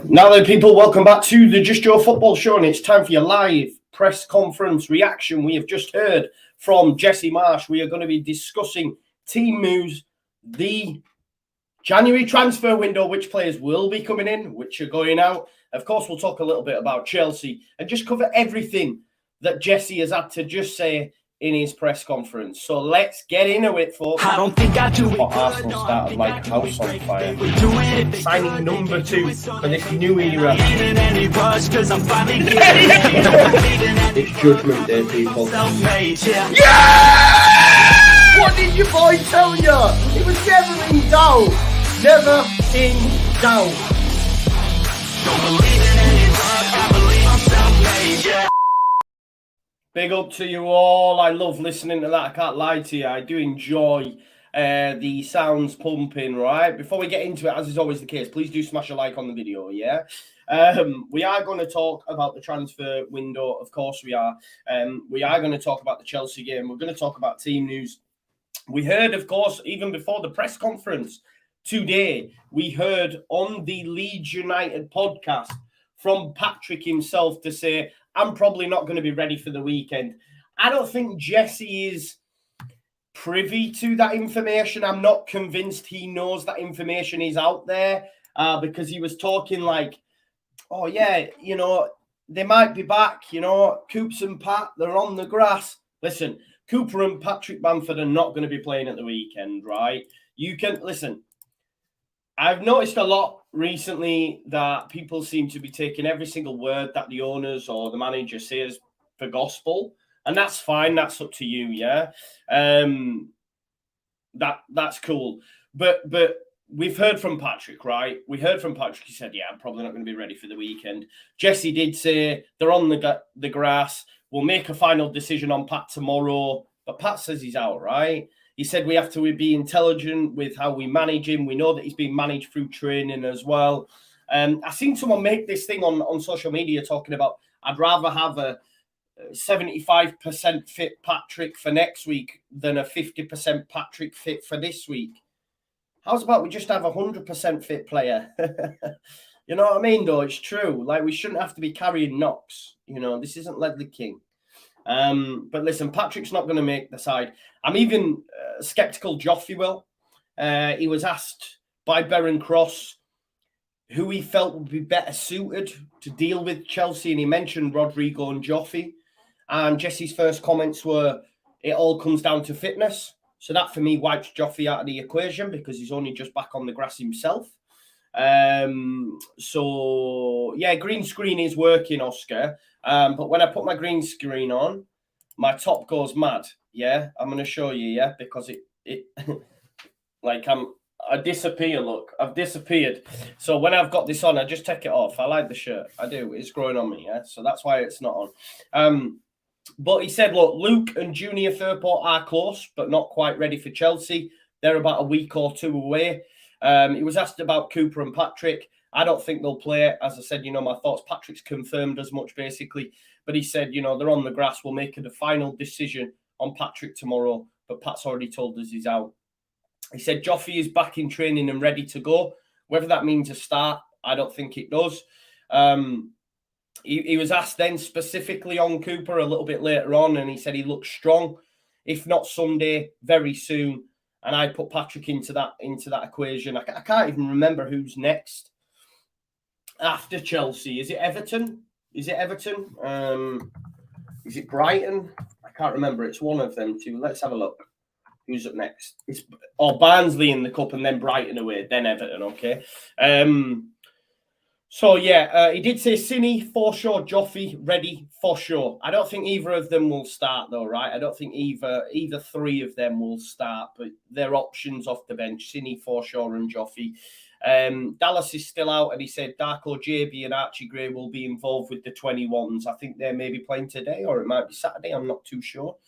Now then, people, welcome back to the Just Joe Football Show, and it's time for your live press conference reaction. We have just heard from Jesse Marsch. We are going to be discussing team moves, the January transfer window, which players will be coming in, which are going out. Of course, we'll talk a little bit about Chelsea and just cover everything that Jesse has had to just say in his press conference. So let's get into it, folks. I don't think I do it. Arsenal started like a house on fire. Signing number 2 for this new era. It's Judgment Day, people. Yeah! What did your boy tell you? It was never in doubt. Never in doubt. Don't believe in any love, I believe I'm self-made, yeah. Big up to you all. I love listening to that. I can't lie to you. I do enjoy the sounds pumping, right? Before we get into it, as is always the case, please do smash a like on the video, yeah? We are going to talk about the transfer window. Of course we are. We are going to talk about the Chelsea game. We're going to talk about team news. We heard, of course, even before the press conference today, we heard on the Leeds United podcast from Patrick himself to say, I'm probably not going to be ready for the weekend. I don't think Jesse is privy to that information. I'm not convinced he knows that information is out there because he was talking like, oh, yeah, you know, they might be back, you know, Coops and Pat, they're on the grass. Listen, Cooper and Patrick Bamford are not going to be playing at the weekend, right? You can, listen, I've noticed a lot recently that people seem to be taking every single word that the owners or the manager says for gospel, and that's fine. That's up to you, yeah. That's cool. But we've heard from Patrick, right? We heard from Patrick. He said, "Yeah, I'm probably not going to be ready for the weekend." Jesse did say they're on the grass. We'll make a final decision on Pat tomorrow, but Pat says he's out, right? He said we have to be intelligent with how we manage him. We know that he's being managed through training as well. I seen someone make this thing on social media talking about, I'd rather have a 75% fit Patrick for next week than a 50% Patrick fit for this week. How's about we just have a 100% fit player? You know what I mean, though? It's true. Like, we shouldn't have to be carrying knocks. You know, this isn't Ledley King. But listen, Patrick's not going to make the side. I'm even sceptical Joffrey will. He was asked by Beren Cross who he felt would be better suited to deal with Chelsea, and he mentioned Rodrigo and Joffrey. And Jesse's first comments were, it all comes down to fitness. So that, for me, wipes Joffrey out of the equation because he's only just back on the grass himself. So, yeah, green screen is working, Oscar. But when I put my green screen on, my top goes mad. Yeah, I'm going to show you, yeah, because it like I disappear, look. I've disappeared. So when I've got this on, I just take it off. I like the shirt. I do. It's growing on me, yeah? So that's why it's not on. But he said, look, Luke and Junior Firpo are close, but not quite ready for Chelsea. They're about a week or two away. He was asked about Cooper and Patrick. I don't think they'll play. As I said, you know, my thoughts. Patrick's confirmed as much, basically. But he said, you know, they're on the grass. We'll make the final decision on Patrick tomorrow. But Pat's already told us he's out. He said Joffrey is back in training and ready to go. Whether that means a start, I don't think it does. He was asked then specifically on Cooper a little bit later on, and he said he looks strong. If not Sunday, very soon. And I put Patrick into that equation. I can't even remember who's next after Chelsea. Is it Everton? Is it Brighton? I can't remember. It's one of them two. Let's have a look. Who's up next? It's Barnsley in the cup and then Brighton away, then Everton, okay? So, yeah, he did say Cine, for sure, Joffrey, ready, for sure. I don't think either of them will start, though, right? I don't think either three of them will start, but they're options off the bench, Cine, for sure, and Joffrey. Dallas is still out, and he said Darko, JB, and Archie Gray will be involved with the 21s. I think they're maybe playing today, or it might be Saturday. I'm not too sure.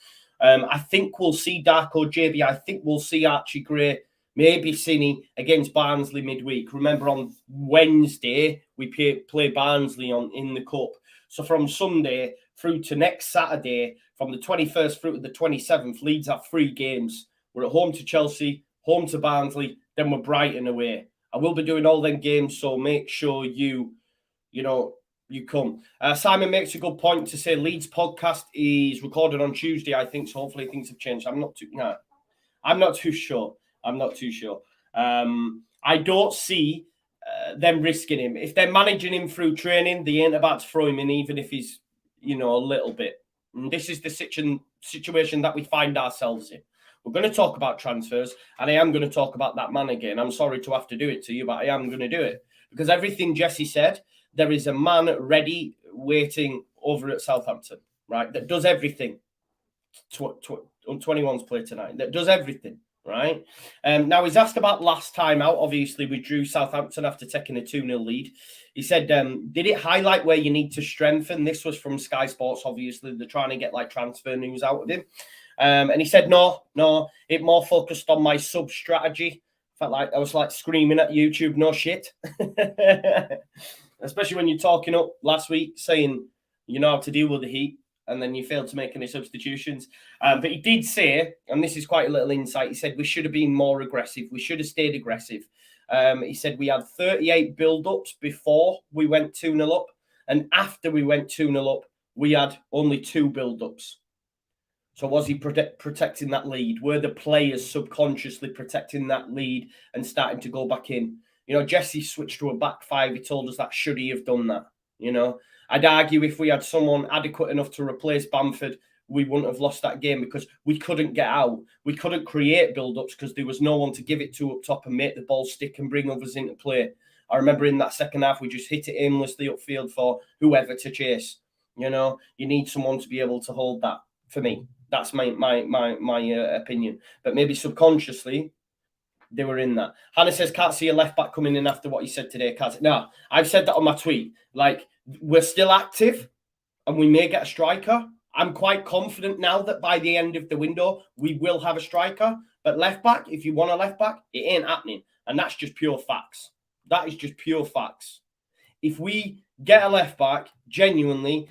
I think we'll see Darko, JB. I think we'll see Archie Gray, maybe Cine against Barnsley midweek. Remember, on Wednesday, we play Barnsley in the Cup. So from Sunday through to next Saturday, from the 21st through to the 27th, Leeds have 3 games. We're at home to Chelsea, home to Barnsley, then we're Brighton away. I will be doing all them games, so make sure you come. Simon makes a good point to say Leeds podcast is recorded on Tuesday, I think, so hopefully things have changed. I'm not too sure. I don't see them risking him. If they're managing him through training, they ain't about to throw him in, even if he's, a little bit. And this is the situation that we find ourselves in. We're going to talk about transfers, and I am going to talk about that man again. I'm sorry to have to do it to you, but I am going to do it. Because everything Jesse said, there is a man ready, waiting over at Southampton, right, that does everything. 21's play tonight, that does everything, right? Now, he's asked about last time out. Obviously, we drew Southampton after taking a 2-0 lead. He said, did it highlight where you need to strengthen? This was from Sky Sports, obviously. They're trying to get, transfer news out of him. And he said, no, it more focused on my sub-strategy. Felt like I was, screaming at YouTube, no shit. Especially when you're talking up last week, saying you know how to deal with the heat, and then you failed to make any substitutions. But he did say, and this is quite a little insight, he said we should have been more aggressive. We should have stayed aggressive. He said we had 38 build-ups before we went 2-0 up. And after we went 2-0 up, we had only 2 build-ups. So was he protecting that lead? Were the players subconsciously protecting that lead and starting to go back in? Jesse switched to a back 5. He told us that should he have done that? I'd argue if we had someone adequate enough to replace Bamford, we wouldn't have lost that game because we couldn't get out. We couldn't create build-ups because there was no one to give it to up top and make the ball stick and bring others into play. I remember in that second half, we just hit it aimlessly upfield for whoever to chase. You need someone to be able to hold that. For me, that's my opinion. But maybe subconsciously, they were in that. Hannah says, can't see a left-back coming in after what he said today. No, I've said that on my tweet. We're still active and we may get a striker. I'm quite confident now that by the end of the window, we will have a striker. But left-back, if you want a left-back, it ain't happening. And that's just pure facts. That is just pure facts. If we get a left-back, genuinely,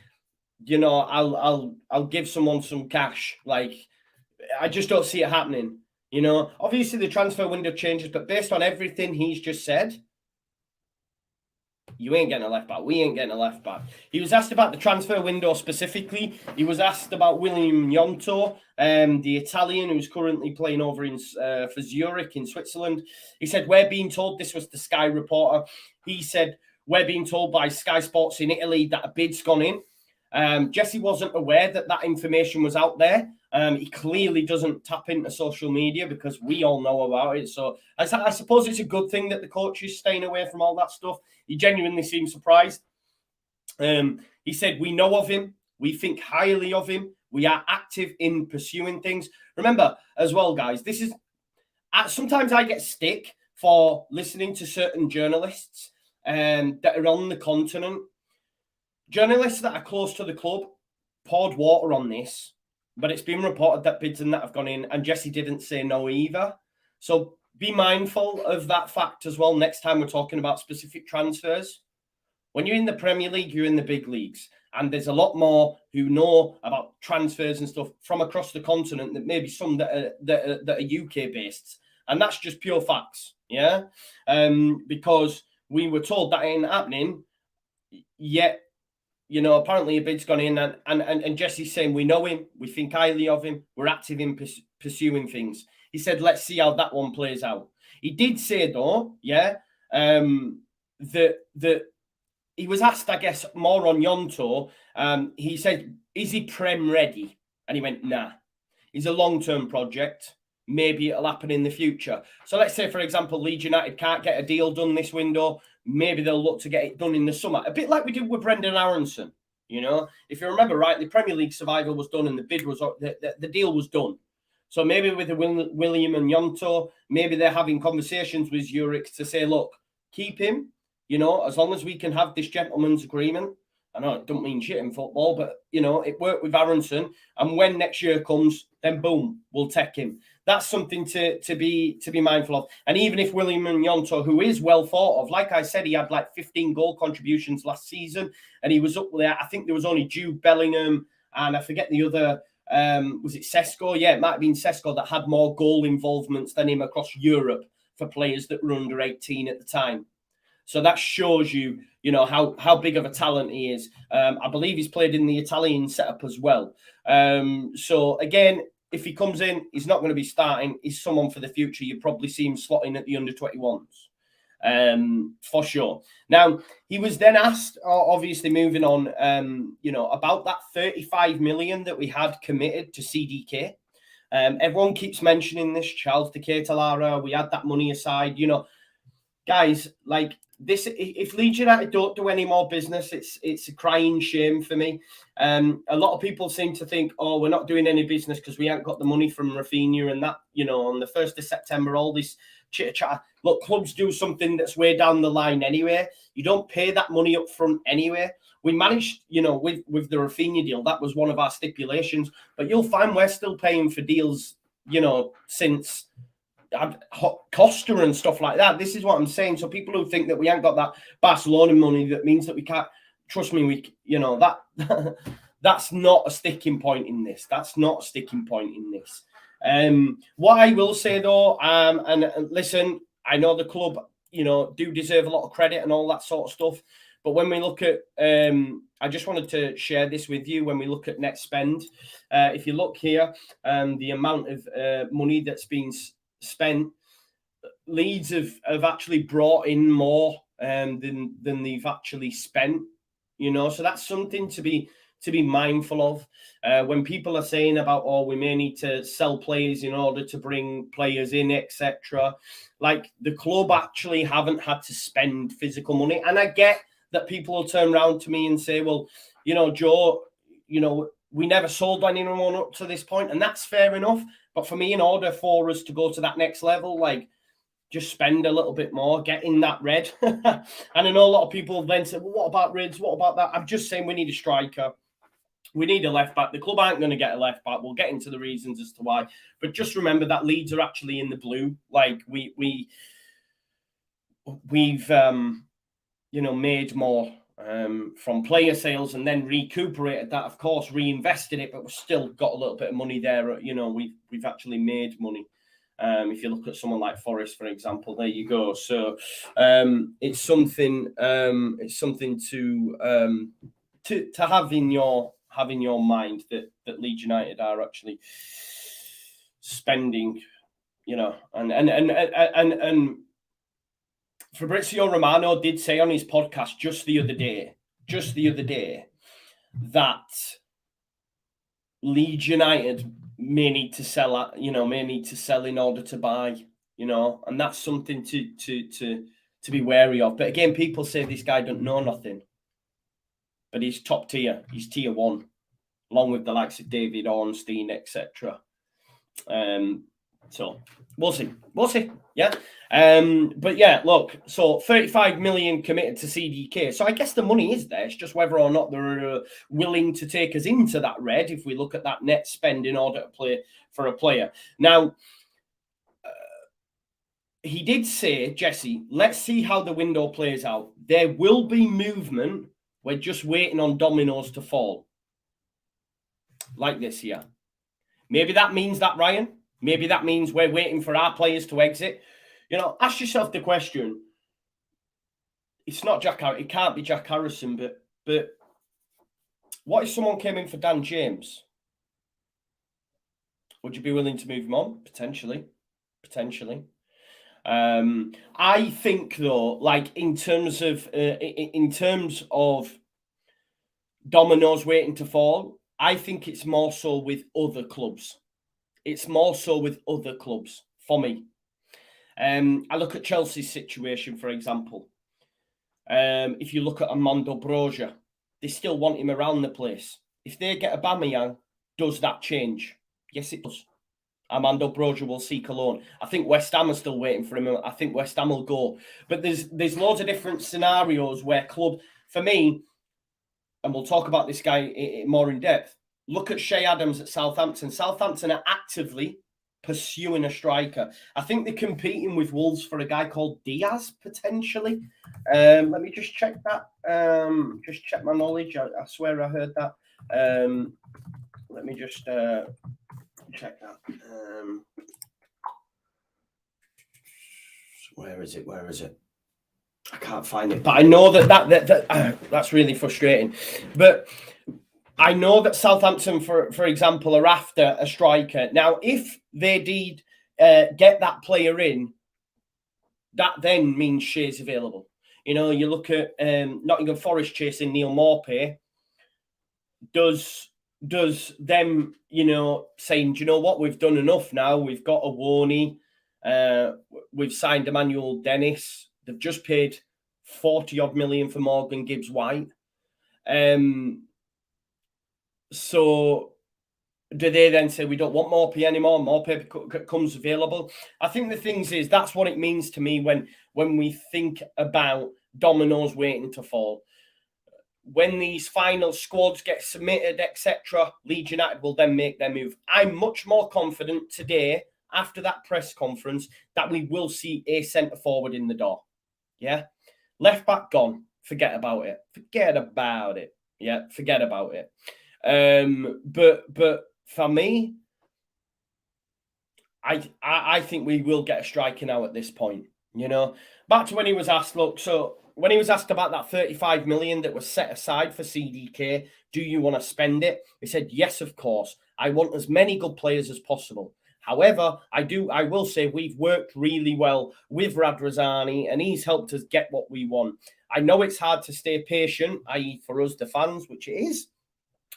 I'll give someone some cash. I just don't see it happening. Obviously the transfer window changes, but based on everything he's just said, you ain't getting a left back. We ain't getting a left back. He was asked about the transfer window specifically. He was asked about William Gnonto, the Italian who's currently playing over for Zurich in Switzerland. He said, we're being told, this was the Sky reporter. He said, we're being told by Sky Sports in Italy that a bid's gone in. Jesse wasn't aware that information was out there. He clearly doesn't tap into social media because we all know about it. So I suppose it's a good thing that the coach is staying away from all that stuff. He genuinely seemed surprised. He said, we know of him. We think highly of him. We are active in pursuing things. Remember as well, guys, this is sometimes I get stick for listening to certain journalists that are on the continent. Journalists that are close to the club poured water on this, but it's been reported that bids and that have gone in, and Jesse didn't say no either. So be mindful of that fact as well next time we're talking about specific transfers. When you're in the Premier League, you're in the big leagues, and there's a lot more who know about transfers and stuff from across the continent than maybe some that are UK based, and that's just pure facts, yeah. Because we were told that ain't happening yet. Apparently a bid's gone in, and Jesse's saying we know him, we think highly of him, we're active in pursuing things. He said, let's see how that one plays out. He did say, though, that he was asked, I guess, more on Gnonto. He said, is he Prem ready? And he went, nah. He's a long-term project. Maybe it'll happen in the future. So let's say, for example, Leeds United can't get a deal done this window. Maybe they'll look to get it done in the summer. A bit like we did with Brendan Aronson. If you remember rightly, Premier League survival was done and the bid was the deal was done. So maybe with the William and Gnonto, maybe they're having conversations with Zurich to say, look, keep him, as long as we can have this gentleman's agreement. I know it don't mean shit in football, but, it worked with Aronson. And when next year comes, then boom, we'll take him. That's something to be mindful of. And even if William Gnonto, who is well thought of, like I said, he had 15 goal contributions last season, and he was up there. I think there was only Jude Bellingham, and I forget the other. Was it Sesko? Yeah, it might have been Sesko that had more goal involvements than him across Europe for players that were under 18 at the time. So that shows you, you know, how big of a talent he is. I believe he's played in the Italian setup as well. So again, if he comes in, he's not going to be starting. He's someone for the future. You probably see him slotting at the under-21s. For sure. Now, he was then asked, obviously moving on, you know, about that 35 million that we had committed to CDK. Everyone keeps mentioning this, Charles de Ketelara, we had that money aside, you know. Guys, like this, if Leeds United don't do any more business, it's a crying shame for me. A lot of people seem to think, oh, we're not doing any business because we haven't got the money from Rafinha and that, you know, on the 1st of September, all this chitter-chatter. Look, clubs do something that's way down the line anyway. You don't pay that money up front anyway. We managed, you know, with the Rafinha deal, that was one of our stipulations. But you'll find we're still paying for deals, you know, since Costa and stuff like that. This is what I'm saying. So people who think that we ain't got that Barcelona money, that means that we can't, trust me, we, you know, that that's not a sticking point in this. That's not a sticking point in this. What I will say though, and listen, I know the club, you know, do deserve a lot of credit and all that sort of stuff. But when we look at, I just wanted to share this with you. When we look at net spend, if you look here, the amount of money that's been spent, Leeds have actually brought in more than they've actually spent, you know. So that's something to be mindful of. When people are saying about, oh, we may need to sell players in order to bring players in, etc. Like, the club actually haven't had to spend physical money. And I get that people will turn around to me and say, well, you know, Joe, you know, we never sold anyone up to this point, and that's fair enough. But for me, in order for us to go to that next level, like, just spend a little bit more, get in that red. And I know a lot of people then say, well, what about Reds? What about that? I'm just saying we need a striker. We need a left back. The club aren't going to get a left back. We'll get into the reasons as to why. But just remember that Leeds are actually in the blue. Like, we've you know, made more from player sales and then recuperated that, of course, reinvested it, but we've still got a little bit of money there. You know, we've actually made money. If you look at someone like Forest, for example, there you go. So it's something to have in your mind that Leeds United are actually spending, you know, and Fabrizio Romano did say on his podcast just the other day that Leeds United may need to sell, you know, in order to buy, you know, and that's something to be wary of. But again, people say this guy don't know nothing, but he's top tier. He's tier 1, along with the likes of David Ornstein, etc. So we'll see. Yeah. But yeah, look, so 35 million committed to CDK. So I guess the money is there. It's just whether or not they're willing to take us into that red if we look at that net spend in order to play for a player. Now, he did say, Jesse, let's see how the window plays out. There will be movement. We're just waiting on dominoes to fall. Like this here. Maybe that means that, Ryan. Maybe that means we're waiting for our players to exit. You know, ask yourself the question. It's not Jack Harrison. It can't be Jack Harrison, but what if someone came in for Dan James? Would you be willing to move him on? Potentially. I think though, like in terms of dominoes waiting to fall, I think it's more so with other clubs. For me. I look at Chelsea's situation, for example. If you look at Armando Broja, they still want him around the place. If they get Aubameyang, does that change? Yes, it does. Armando Broja will seek a loan. I think West Ham are still waiting for him. I think West Ham will go. But there's loads of different scenarios where club, for me, and we'll talk about this guy more in depth, look at Shea Adams at Southampton. Southampton are actively pursuing a striker. I think they're competing with Wolves for a guy called Diaz, potentially. Let me just check that. Just check my knowledge. I swear I heard that. Let me just check that. Where is it? I can't find it. But I know that's really frustrating. But I know that Southampton, for example, are after a striker. Now, if they did get that player in, that then means Shea's available. You know, you look at Nottingham Forest chasing Neil Maupay. Does them, you know, saying, do you know what, we've done enough now. We've got Awoni. We've signed Emmanuel Dennis. They've just paid 40-odd million for Morgan Gibbs-White. So do they then say we don't want Maupay anymore? Maupay becomes available. I think the things is that's what it means to me when we think about dominoes waiting to fall. When these final squads get submitted, etc., Leeds United will then make their move. I'm much more confident today, after that press conference, that we will see a centre-forward in the door. Yeah? Left-back gone. Forget about it. Yeah, forget about it. But for me, I think we will get a striker now at this point. You know? Back to when he was asked, look, so when he was asked about that 35 million that was set aside for CDK, do you want to spend it? He said, yes, of course. I want as many good players as possible. However, I will say we've worked really well with Radrazani and he's helped us get what we want. I know it's hard to stay patient, i.e. for us, the fans, which it is.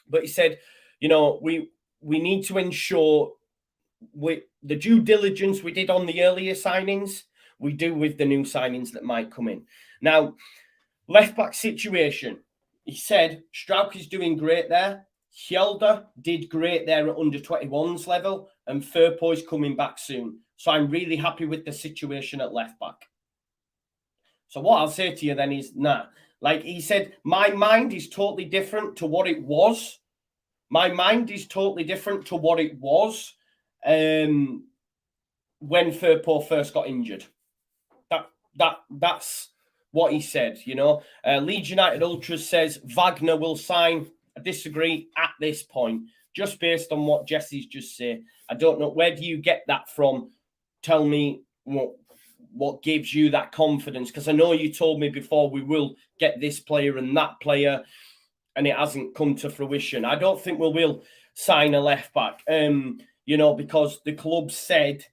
But he said, you know, we need to ensure the due diligence we did on the earlier signings, we do with the new signings that might come in. Now, left-back situation. He said Strauch is doing great there. Hjelde did great there at under-21s level. And Firpo's coming back soon. So I'm really happy with the situation at left-back. So what I'll say to you then is, like he said, my mind is totally different to what it was. My mind is totally different to what it was when Firpo first got injured. That's what he said, you know. Leeds United Ultras says Wagner will sign. I disagree at this point, just based on what Jesse's just said. I don't know. Where do you get that from? Tell me what gives you that confidence? Because I know you told me before we will get this player and that player, and it hasn't come to fruition. I don't think we will sign a left back, you know, because the club said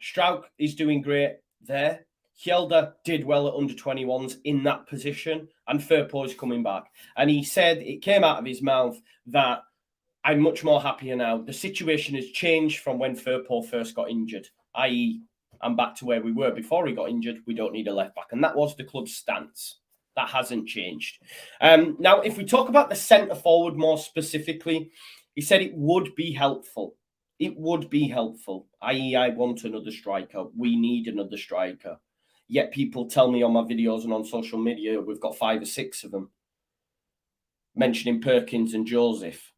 Strauch is doing great there. Hjelde did well at under-21s in that position, and Firpo is coming back. And he said, it came out of his mouth, that I'm much more happier now. The situation has changed from when Firpo first got injured, i.e., I'm back to where we were before he got injured. We don't need a left-back. And that was the club's stance. That hasn't changed. Now, if we talk about the centre-forward more specifically, he said it would be helpful. It would be helpful, i.e., I want another striker. We need another striker. Yet people tell me on my videos and on social media, we've got 5 or 6 of them, mentioning Perkins and Joseph,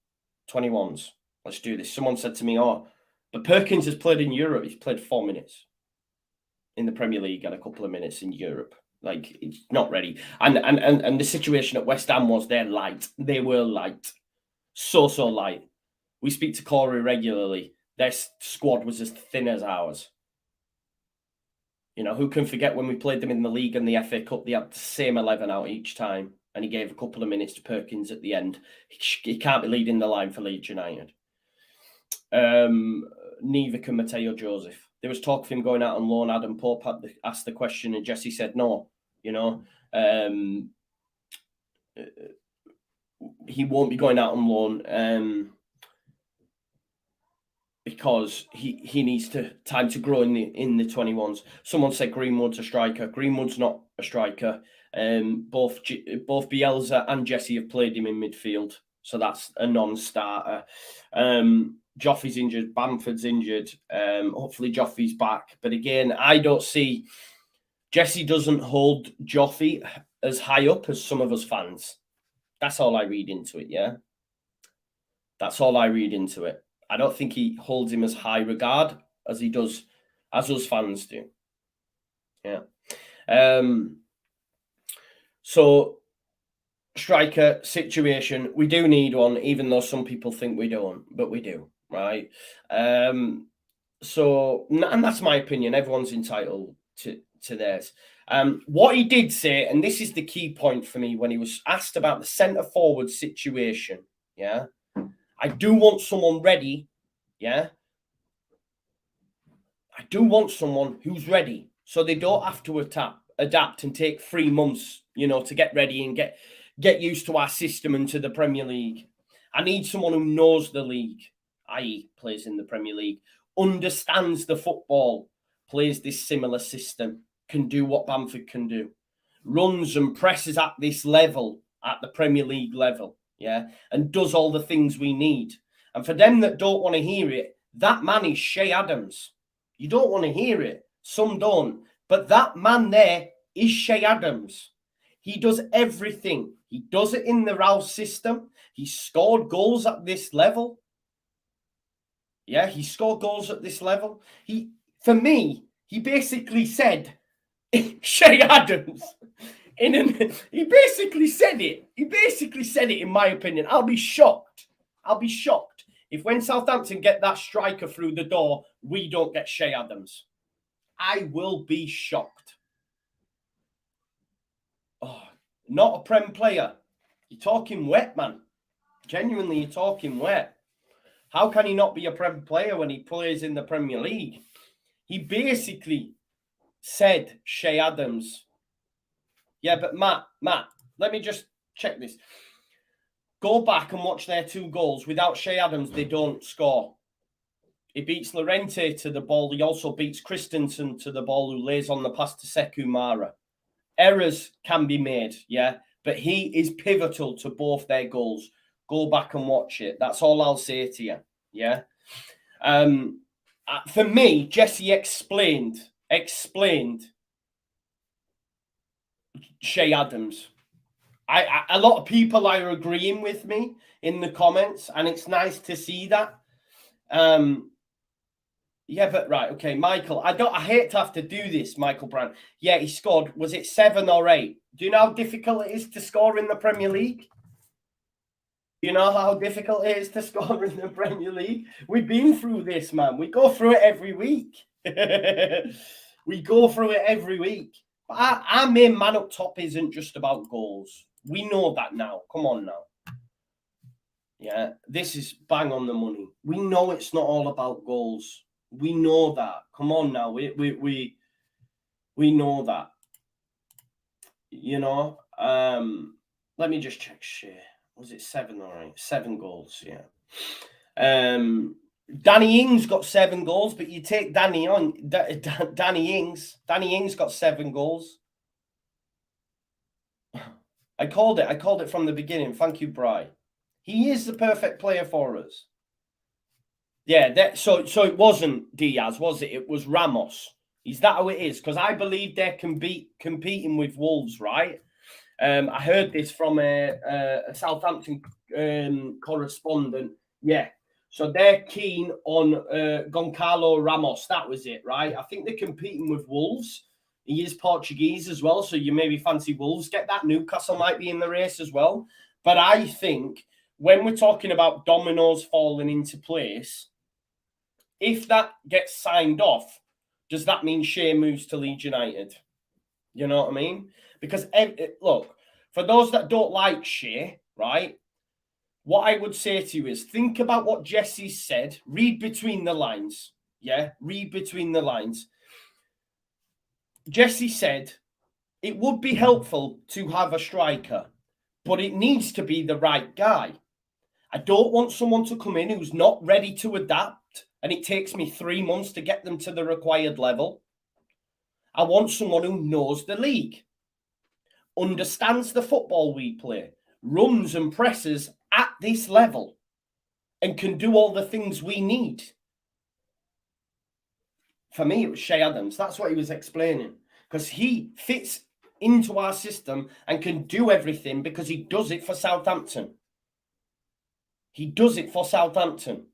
21s. Let's do this. Someone said to me, but Perkins has played in Europe. He's played 4 minutes in the Premier League and a couple of minutes in Europe. Like, it's not ready. And the situation at West Ham was they're light. They were light. So light. We speak to Corey regularly. Their squad was as thin as ours. You know, who can forget when we played them in the league and the FA Cup, they had the same 11 out each time. And he gave a couple of minutes to Perkins at the end. He can't be leading the line for Leeds United. Neither can Mateo Joseph. There was talk of him going out on loan. Adam Pope asked the question and Jesse said no. You know, he won't be going out on loan because he needs time to grow in the 21s. Someone said Greenwood's a striker. Greenwood's not a striker. Both Bielsa and Jesse have played him in midfield, so that's a non-starter. Joffrey's injured, Bamford's injured. Hopefully Joffrey's back. But again, I don't see... Jesse doesn't hold Joffrey as high up as some of us fans. That's all I read into it, yeah? That's all I read into it. I don't think he holds him as high regard as he does, as us fans do. Yeah. So, striker situation, we do need one, even though some people think we don't, but we do, right? So, and that's my opinion. Everyone's entitled to theirs. What he did say, and this is the key point for me, when he was asked about the centre forward situation, yeah, I do want someone ready, yeah. I do want someone who's ready, so they don't have to adapt and take 3 months, you know, to get ready and get used to our system and to the Premier League. I need someone who knows the league, i.e. plays in the Premier League, understands the football, plays this similar system, can do what Bamford can do, runs and presses at this level, at the Premier League level, yeah, and does all the things we need. And for them that don't want to hear it, that man is Che Adams. You don't want to hear it. Some don't. But that man there is Che Adams. He does everything. He does it in the Rouse system. He scored goals at this level. Yeah, he scored goals at this level. For me, he basically said, Che Adams. He basically said it. He basically said it, in my opinion. I'll be shocked. If when Southampton get that striker through the door, we don't get Che Adams. I will be shocked. Oh, not a Prem player. You're talking wet, man. Genuinely, you're talking wet. How can he not be a Prem player when he plays in the Premier League? He basically said Che Adams. Yeah, but Matt, let me just check this. Go back and watch their 2 goals. Without Che Adams, they don't score. He beats Llorente to the ball. He also beats Christensen to the ball, who lays on the pass to Sekou Mara. Errors can be made, yeah, but he is pivotal to both their goals. Go back and watch it. That's all I'll say to you, yeah. For me, Jesse explained Che Adams. A lot of people are agreeing with me in the comments, and it's nice to see that. Yeah, but right, okay, Michael. I hate to have to do this, Michael Brown. Yeah, he scored. Was it 7 or 8? Do you know how difficult it is to score in the Premier League? Do you know how difficult it is to score in the Premier League? We've been through this, man. We go through it every week. We go through it every week. But our main man up top isn't just about goals. We know that now. Come on now. Yeah, this is bang on the money. We know it's not all about goals. We know that. Come on now. We know that. You know. Let me just check share. Was it 7 or 8? 7 goals, yeah. Danny Ings got 7 goals, but you take Danny Ings. Danny Ings got 7 goals. I called it from the beginning. Thank you, Bri. He is the perfect player for us. Yeah, so it wasn't Diaz, was it? It was Ramos. Is that how it is? Because I believe they're competing with Wolves, right? I heard this from a Southampton correspondent. Yeah. So they're keen on Goncalo Ramos. That was it, right? I think they're competing with Wolves. He is Portuguese as well, so you maybe fancy Wolves. Get that. Newcastle might be in the race as well. But I think when we're talking about dominoes falling into place, if that gets signed off, does that mean Shea moves to Leeds United? You know what I mean? Because, look, for those that don't like Shea, right, what I would say to you is think about what Jesse said. Read between the lines. Yeah, read between the lines. Jesse said it would be helpful to have a striker, but it needs to be the right guy. I don't want someone to come in who's not ready to adapt, and it takes me 3 months to get them to the required level. I want someone who knows the league, understands the football we play, runs and presses at this level, and can do all the things we need. For me, it was Che Adams. That's what he was explaining. Because he fits into our system and can do everything because he does it for Southampton. He does it for Southampton.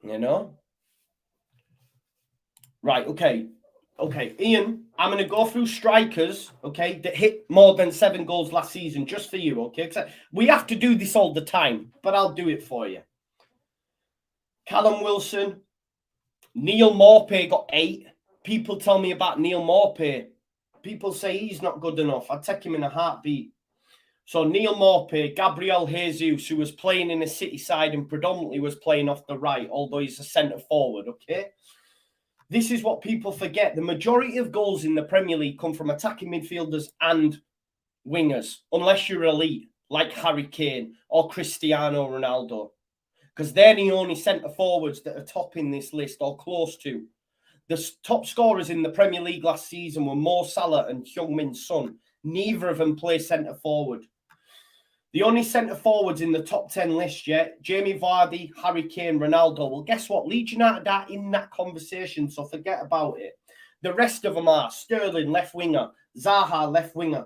You know? Right, okay. Okay, Ian, I'm going to go through strikers, okay, that hit more than 7 goals last season, just for you, okay? We have to do this all the time, but I'll do it for you. Callum Wilson, Neil Maupay got 8. People tell me about Neil Maupay. People say he's not good enough. I'd take him in a heartbeat. So Neil Maupay, Gabriel Jesus, who was playing in the City side and predominantly was playing off the right, although he's a centre forward, okay? This is what people forget. The majority of goals in the Premier League come from attacking midfielders and wingers, unless you're elite, like Harry Kane or Cristiano Ronaldo, because they're the only centre forwards that are topping this list or close to. The top scorers in the Premier League last season were Mo Salah and Heung-min Son. Neither of them play centre forward. The only centre forwards in the top 10 list yet, Jamie Vardy, Harry Kane, Ronaldo. Well, guess what? Leeds United are in that conversation, so forget about it. The rest of them are Sterling, left winger, Zaha, left winger,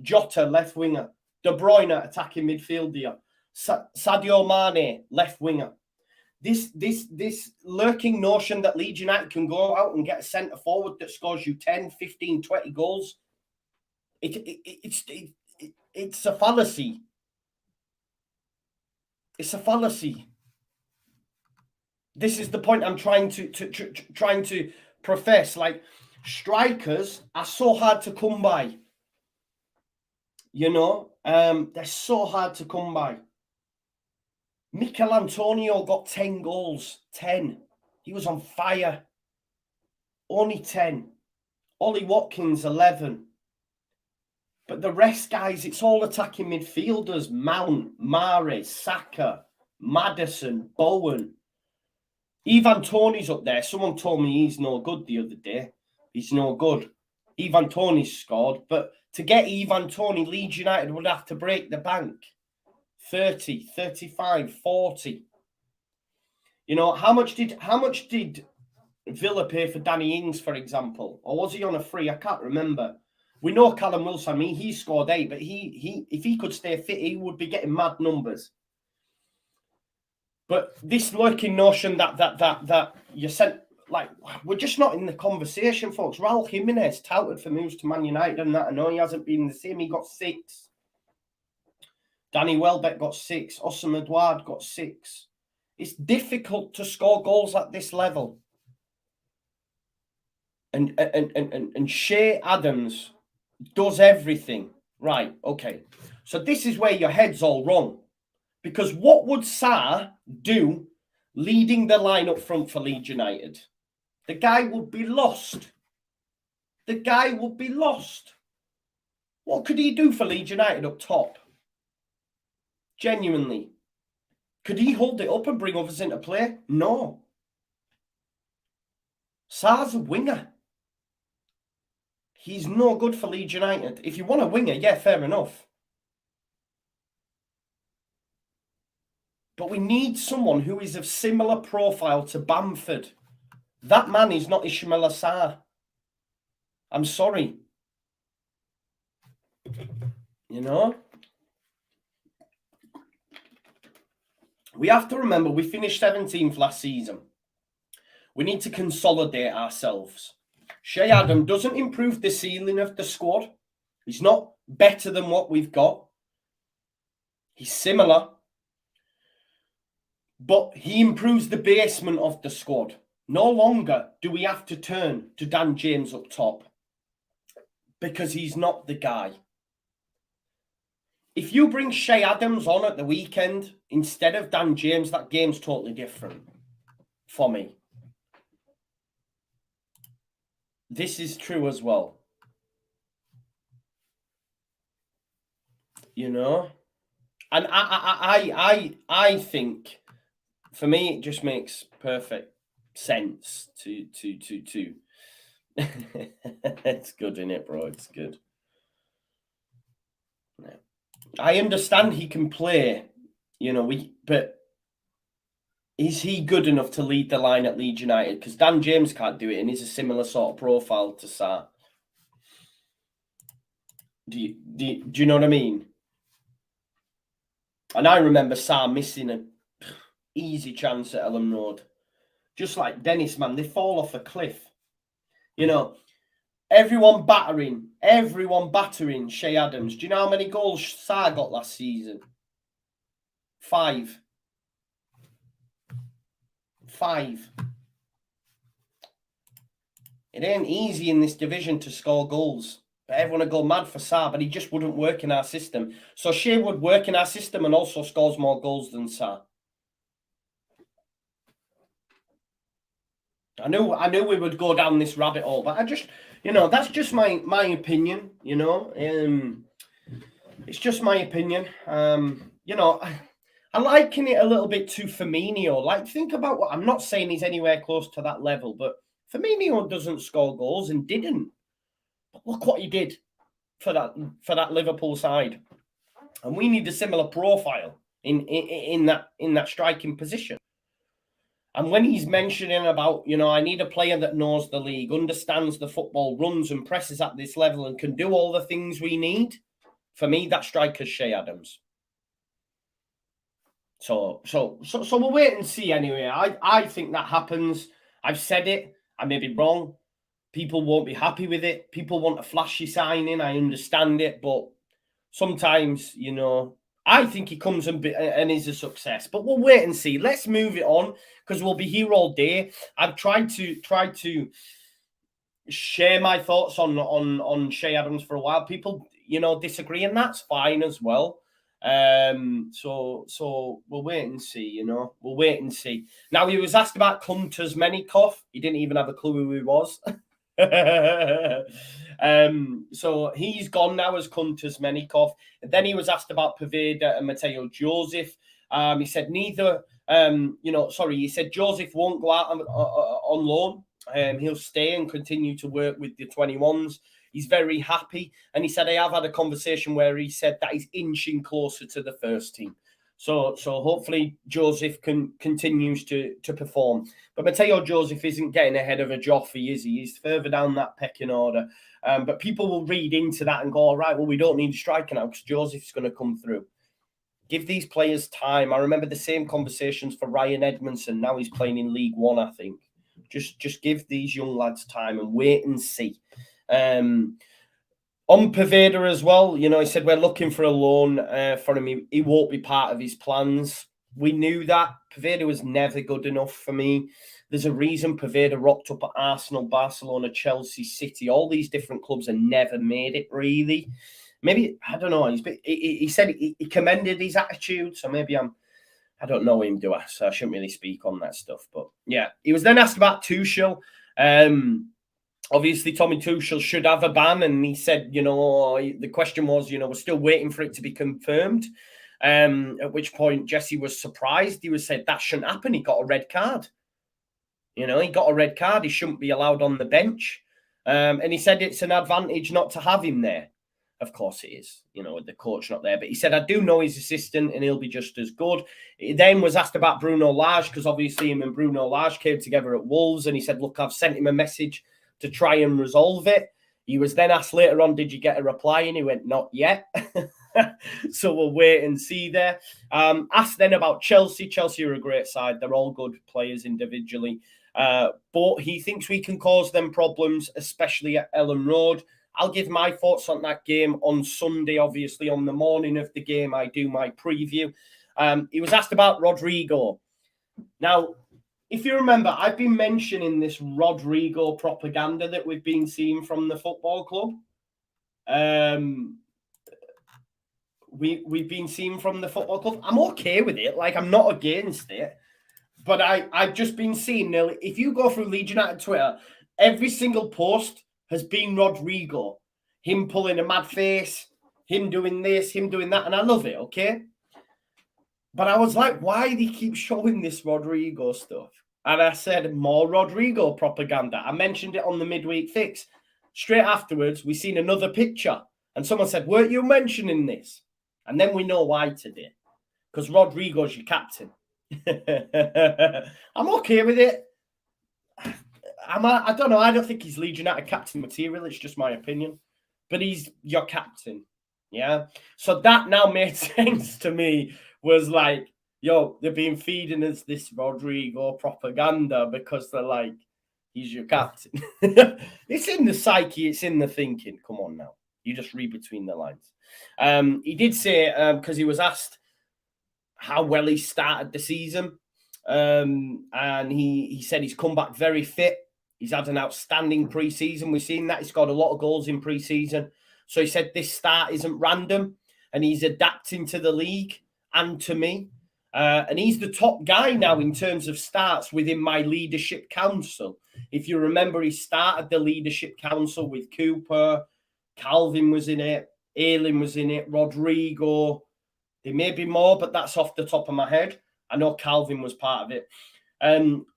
Jota, left winger, De Bruyne, attacking midfielder, Sadio Mane, left winger. This lurking notion that Leeds United can go out and get a centre forward that scores you 10, 15, 20 goals, it's a fallacy. It's a fallacy. This is the point I'm trying to profess. Like, strikers are so hard to come by. You know, they're so hard to come by. Mikel Antonio got 10 goals. 10. He was on fire. Only 10. Ollie Watkins, 11. But the rest, guys, it's all attacking midfielders. Mount, Mahrez, Saka, Maddison, Bowen. Ivan Toney's up there. Someone told me he's no good the other day. He's no good. Ivan Toney's scored. But to get Ivan Toney, Leeds United would have to break the bank. 30, 35, 40. You know, how much did Villa pay for Danny Ings, for example? Or was he on a free? I can't remember. We know Callum Wilson. I mean, he scored 8, but he if he could stay fit, he would be getting mad numbers. But this lurking notion that you sent, like, we're just not in the conversation, folks. Raul Jimenez touted for moves to Man United and that. I know he hasn't been the same. He got 6. Danny Welbeck got 6. Osam Edouard got 6. It's difficult to score goals at this level. And Shea Adams does everything. Right, okay. So this is where your head's all wrong. Because what would Sarr do leading the line up front for Leeds United? The guy would be lost. The guy would be lost. What could he do for Leeds United up top? Genuinely. Could he hold it up and bring others into play? No. Sarr's a winger. He's no good for Leeds United. If you want a winger, yeah, fair enough. But we need someone who is of similar profile to Bamford. That man is not Ismaila Sarr. I'm sorry. You know? We have to remember we finished 17th last season. We need to consolidate ourselves. Shea Adam doesn't improve the ceiling of the squad. He's not better than what we've got. He's similar. But he improves the basement of the squad. No longer do we have to turn to Dan James up top. Because he's not the guy. If you bring Shea Adams on at the weekend instead of Dan James, that game's totally different for me. This is true as well. You know? And I think, for me, it just makes perfect sense to It's good, isn't it, bro? It's good. Yeah. I understand he can play, you know, but is he good enough to lead the line at Leeds United? Because Dan James can't do it, and he's a similar sort of profile to Sarr. Do you know what I mean? And I remember Sarr missing an easy chance at Ellen Road. Just like Dennis, man, they fall off a cliff. You know, everyone battering Shea Adams. Do you know how many goals Sarr got last season? 5. 5. It ain't easy in this division to score goals. But everyone would go mad for Sarr, but he just wouldn't work in our system. So Shea would work in our system and also scores more goals than Sarr. I knew we would go down this rabbit hole, but I just, that's just my opinion, it's just my opinion. I liken it a little bit to Firmino. Like, think about what I'm not saying he's anywhere close to that level, but Firmino doesn't score goals and didn't. But look what he did for that Liverpool side, and we need a similar profile in that striking position. And when he's mentioning about, I need a player that knows the league, understands the football, runs and presses at this level, and can do all the things we need, for me, that striker's Che Adams. So we'll wait and see anyway. I think that happens. I've said it. I may be wrong. People won't be happy with it. People want a flashy signing. I understand it. But sometimes, I think he comes and is a success. But we'll wait and see. Let's move it on because we'll be here all day. I've tried to share my thoughts on Che Adams for a while. People, disagree, and that's fine as well. So we'll wait and see, we'll wait and see. Now, he was asked about Kuntas-Menikov. He didn't even have a clue who he was. So he's gone now as Kuntas-Menikov. And then he was asked about Poveda and Mateo Joseph. He said he said Joseph won't go out on loan. He'll stay and continue to work with the 21s. He's very happy. And he said, I have had a conversation where he said that he's inching closer to the first team. So hopefully Joseph continues to perform. But Mateo Joseph isn't getting ahead of a Joffrey, is he? He's further down that pecking order. But people will read into that and go, all right, well, we don't need a striker now because Joseph's going to come through. Give these players time. I remember the same conversations for Ryan Edmondson. Now he's playing in League One, I think. Just give these young lads time and wait and see. On Poveda as well, he said we're looking for a loan for him. He won't be part of his plans. We knew that. Poveda was never good enough for me. There's a reason Poveda rocked up at Arsenal, Barcelona, Chelsea, City, all these different clubs and never made it really. Maybe, I don't know. He said he commended his attitude, so maybe I don't know him, do I? So I shouldn't really speak on that stuff. But yeah, he was then asked about Tuchel. Obviously, Tommy Tuchel should have a ban, and he said, the question was, we're still waiting for it to be confirmed. At which point Jesse was surprised. He was said that shouldn't happen. He got a red card. He got a red card. He shouldn't be allowed on the bench. And he said it's an advantage not to have him there. Of course it is, with the coach not there. But he said, I do know his assistant and he'll be just as good. He then was asked about Bruno Lage because obviously him and Bruno Lage came together at Wolves. And he said, look, I've sent him a message to try and resolve it. He was then asked later on, did you get a reply? And he went, not yet. So we'll wait and see there. Asked then about Chelsea. Chelsea are a great side. They're all good players individually. But he thinks we can cause them problems, especially at Ellen Road. I'll give my thoughts on that game on Sunday, obviously. On the morning of the game, I do my preview. He was asked about Rodrigo. Now, if you remember, I've been mentioning this Rodrigo propaganda that we've been seeing from the football club. We've been seeing from the football club. I'm okay with it. Like, I'm not against it. But I've just been seeing, nearly, if you go through Leeds United Twitter, every single post has been Rodrigo. Him pulling a mad face, him doing this, him doing that. And I love it, okay? But I was like, why do they keep showing this Rodrigo stuff? And I said, more Rodrigo propaganda. I mentioned it on the midweek fix. Straight afterwards, we seen another picture. And someone said, weren't you mentioning this? And then we know why today. Because Rodrigo's your captain. I'm okay with it. I don't know. I don't think he's Leeds United captain material. It's just my opinion. But he's your captain. Yeah. So that now made sense to me. Was like, yo, they've been feeding us this Rodrigo propaganda because they're like, he's your captain. It's in the psyche. It's in the thinking. Come on now. You just read between the lines. He did say, because he was asked how well he started the season. And he said he's come back very fit. He's had an outstanding pre-season. We've seen that. He scored a lot of goals in pre-season. So he said this start isn't random, and he's adapting to the league and to me. And he's the top guy now in terms of starts within my leadership council. If you remember, he started the leadership council with Cooper, Calvin was in it, Ayling was in it, Rodrigo. There may be more, but that's off the top of my head. I know Calvin was part of it.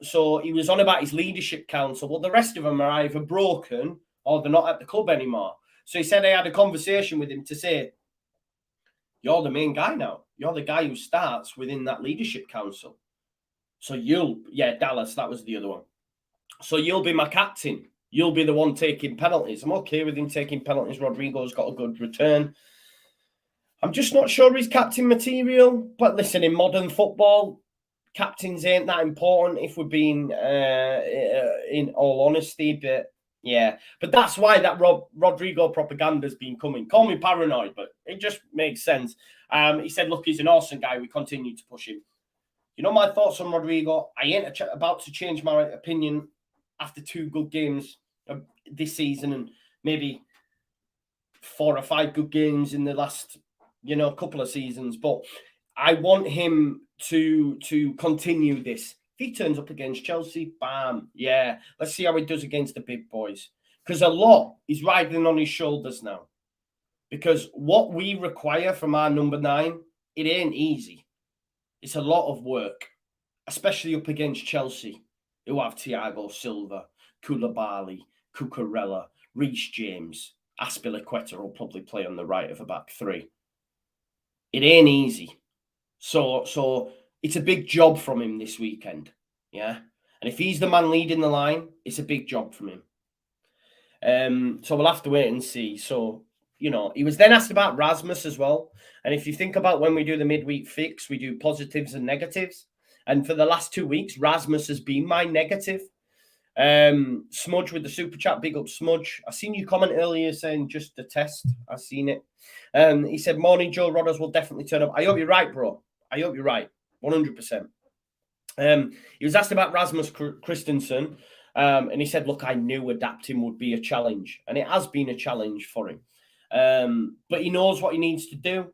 So he was on about his leadership council. Well, the rest of them are either broken or they're not at the club anymore. So he said I had a conversation with him to say, you're the main guy now. You're the guy who starts within that leadership council. So Dallas, that was the other one. So you'll be my captain. You'll be the one taking penalties. I'm okay with him taking penalties. Rodrigo's got a good return. I'm just not sure he's captain material. But listen, in modern football, captains ain't that important if we're being in all honesty. But yeah, but that's why that Rodrigo propaganda has been coming. Call me paranoid, but it just makes sense. He said, look, he's an awesome guy. We continue to push him. You know my thoughts on Rodrigo? I ain't about to change my opinion after 2 good games this season and maybe 4 or 5 good games in the last, couple of seasons. But I want him to continue this. If he turns up against Chelsea, bam, yeah. Let's see how he does against the big boys. Because a lot is riding on his shoulders now. Because what we require from our number 9, it ain't easy. It's a lot of work, especially up against Chelsea, who have Thiago Silva, Koulibaly, Cucurella, Reece James, Azpilicueta will probably play on the right of a back 3. It ain't easy. So it's a big job from him this weekend, yeah? And if he's the man leading the line, it's a big job from him. So we'll have to wait and see. So, he was then asked about Rasmus as well. And if you think about when we do the midweek fix, we do positives and negatives. And for the last 2 weeks, Rasmus has been my negative. Smudge with the super chat, big up Smudge. I seen you comment earlier saying just a test. I seen it. He said, morning, Joe Rodders will definitely turn up. I hope you're right, bro. I hope you're right. 100%. He was asked about Rasmus Christensen. And he said, look, I knew adapting would be a challenge. And it has been a challenge for him. But he knows what he needs to do.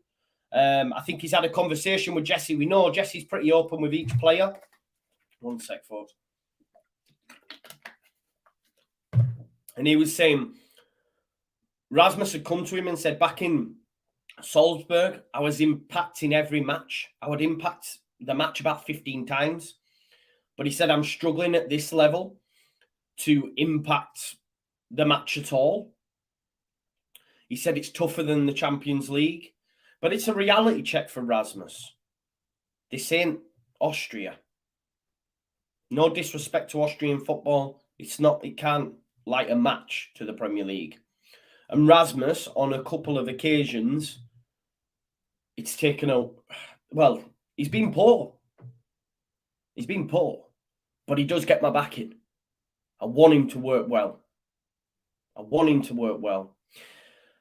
I think he's had a conversation with Jesse. We know Jesse's pretty open with each player. One sec, folks. And he was saying, Rasmus had come to him and said, back in Salzburg, I was impacting every match. I would impact the match about 15 times. But he said, I'm struggling at this level to impact the match at all. He said it's tougher than the Champions League. But it's a reality check for Rasmus. This ain't Austria. No disrespect to Austrian football. It can't light a match to the Premier League. And Rasmus, on a couple of occasions, it's taken he's been poor. He's been poor. But he does get my backing. I want him to work well.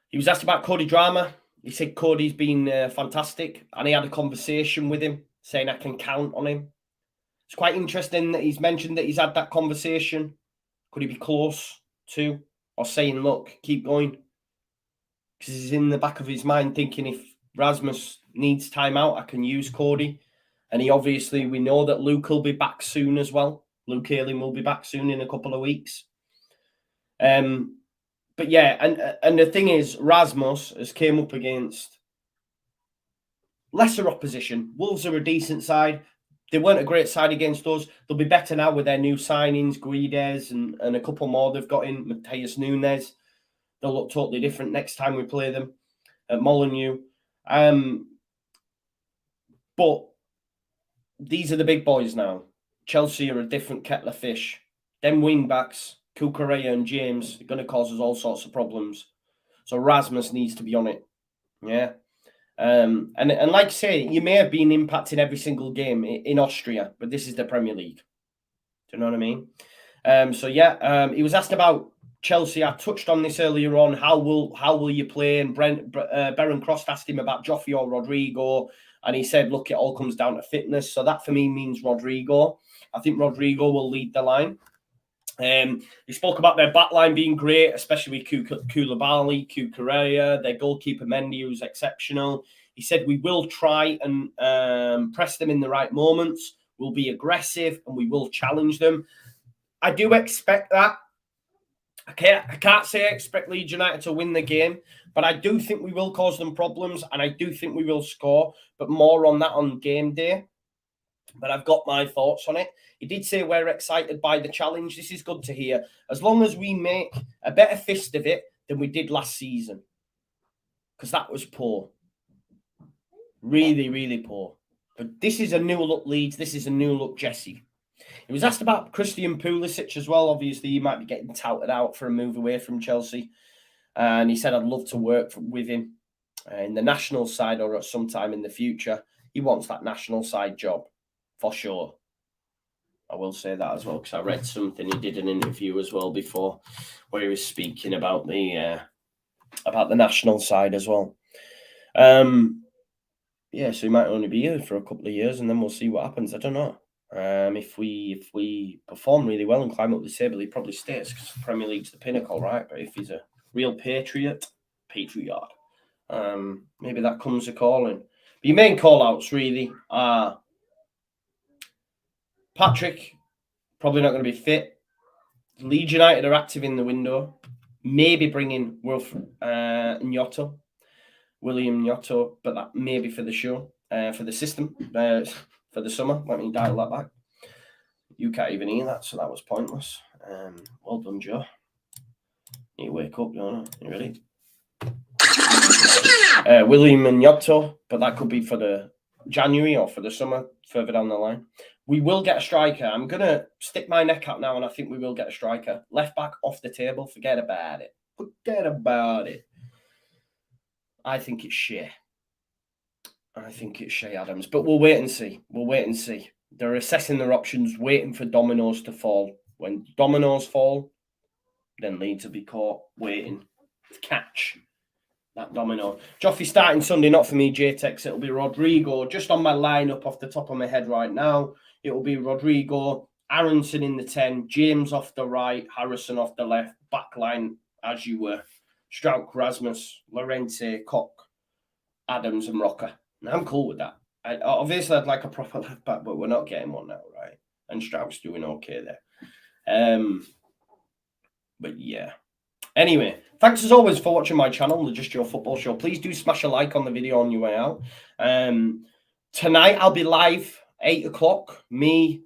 He was asked about Cody Drama. He said Cody's been fantastic. And he had a conversation with him, saying I can count on him. It's quite interesting that he's mentioned that he's had that conversation. Could he be close to? Or saying, look, keep going? Because he's in the back of his mind thinking if Rasmus needs time out, I can use Cody. And we know that Luke will be back soon as well. Luke Ayling will be back soon in a couple of weeks. But yeah, and the thing is, Rasmus has came up against lesser opposition. Wolves are a decent side. They weren't a great side against us. They'll be better now with their new signings, Guedes and a couple more they've got in, Mateus Nunes. They'll look totally different next time we play them at Molineux. But these are the big boys now. Chelsea are a different kettle of fish. Them wing-backs, Cucurella and James, are going to cause us all sorts of problems. So Rasmus needs to be on it. Yeah. And like I say, you may have been impacting every single game in Austria, but this is the Premier League. Do you know what I mean? He was asked about Chelsea. I touched on this earlier on. How will you play? And Baron Cross asked him about Joffrey or Rodrigo, and he said, look, it all comes down to fitness. So that for me means Rodrigo. I think Rodrigo will lead the line. He spoke about their backline being great, especially with Koulibaly, Cucurella, their goalkeeper Mendy, who's exceptional. He said, we will try and press them in the right moments. We'll be aggressive and we will challenge them. I do expect that. I can't say I expect Leeds United to win the game, but I do think we will cause them problems and I do think we will score, but more on that on game day. But I've got my thoughts on it. He did say we're excited by the challenge. This is good to hear. As long as we make a better fist of it than we did last season. Because that was poor. Really, really poor. But this is a new look Leeds. This is a new look Jesse. He was asked about Christian Pulisic as well. Obviously, he might be getting touted out for a move away from Chelsea. And he said, I'd love to work with him in the national side or at some time in the future. He wants that national side job. For sure. I will say that as well, because I read something. He did an interview as well before where he was speaking about the national side as well. Yeah, so he might only be here for a couple of years and then we'll see what happens. I don't know. If we perform really well and climb up the table, he probably stays because the Premier League's the pinnacle, right? But if he's a real patriot, maybe that comes a calling. But your main call-outs really are Patrick, probably not going to be fit. Leeds United are active in the window. Maybe bringing William Gnotto, but that may be for the show, for the system, for the summer. Let me dial that back. You can't even hear that, so that was pointless. Well done, Joe. You wake up, don't you? You ready? William Gnotto, but that could be for the January or for the summer, further down the line. We will get a striker. I'm going to stick my neck out now, and I think we will get a striker. Left back off the table. Forget about it. Forget about it. I think it's Shea. I think it's Shea Adams. But we'll wait and see. We'll wait and see. They're assessing their options, waiting for dominoes to fall. When dominoes fall, then Leeds will be caught waiting to catch that domino. Joffrey starting Sunday, not for me, JTEX. It'll be Rodrigo. Just on my lineup off the top of my head right now, it will be Rodrigo, Aronson in the 10, James off the right, Harrison off the left, backline as you were. Strauch, Rasmus, Llorente, Koch, Adams and Rocker. And I'm cool with that. Obviously, I'd like a proper left back, but we're not getting one now, right? And Strauch's doing okay there. But yeah. Anyway, thanks as always for watching my channel, the Just Your Football Show. Please do smash a like on the video on your way out. Tonight, I'll be live, 8 o'clock. Me,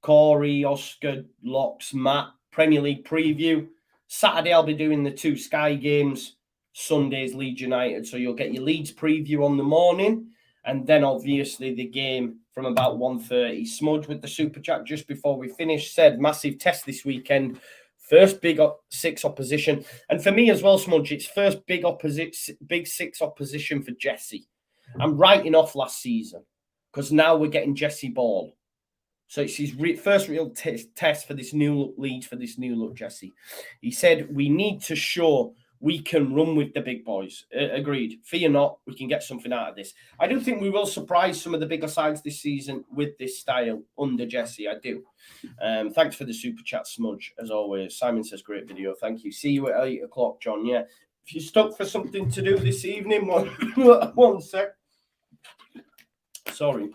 Corey, Oscar, Locks, Matt, Premier League preview. Saturday, I'll be doing the 2 Sky games. Sunday's Leeds United. So you'll get your Leeds preview on the morning. And then, obviously, the game from about 1:30. Smudge with the Super Chat just before we finish said, massive test this weekend. First big 6 opposition. And for me as well, Smudge, it's first big 6 opposition for Jesse. I'm writing off last season because now we're getting Jesse Ball. So it's his first real test for this new look Leeds, for this new look Jesse. He said, we need to show we can run with the big boys. Agreed. Fear not, we can get something out of this. I do think we will surprise some of the bigger sides this season with this style under Jesse. I do. Thanks for the Super Chat, Smudge, as always. Simon says, great video. Thank you. See you at 8 o'clock, John. Yeah. If you're stuck for something to do this evening, one sec. Sorry.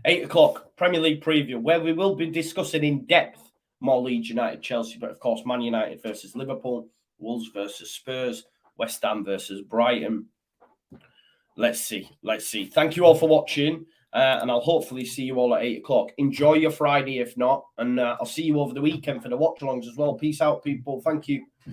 8 o'clock, Premier League preview, where we will be discussing in depth more Leeds United, Chelsea, but of course, Man United versus Liverpool, Wolves versus Spurs, West Ham versus Brighton. Let's see. Thank you all for watching, and I'll hopefully see you all at 8 o'clock. Enjoy your Friday, if not, and I'll see you over the weekend for the watch-alongs as well. Peace out, people. Thank you.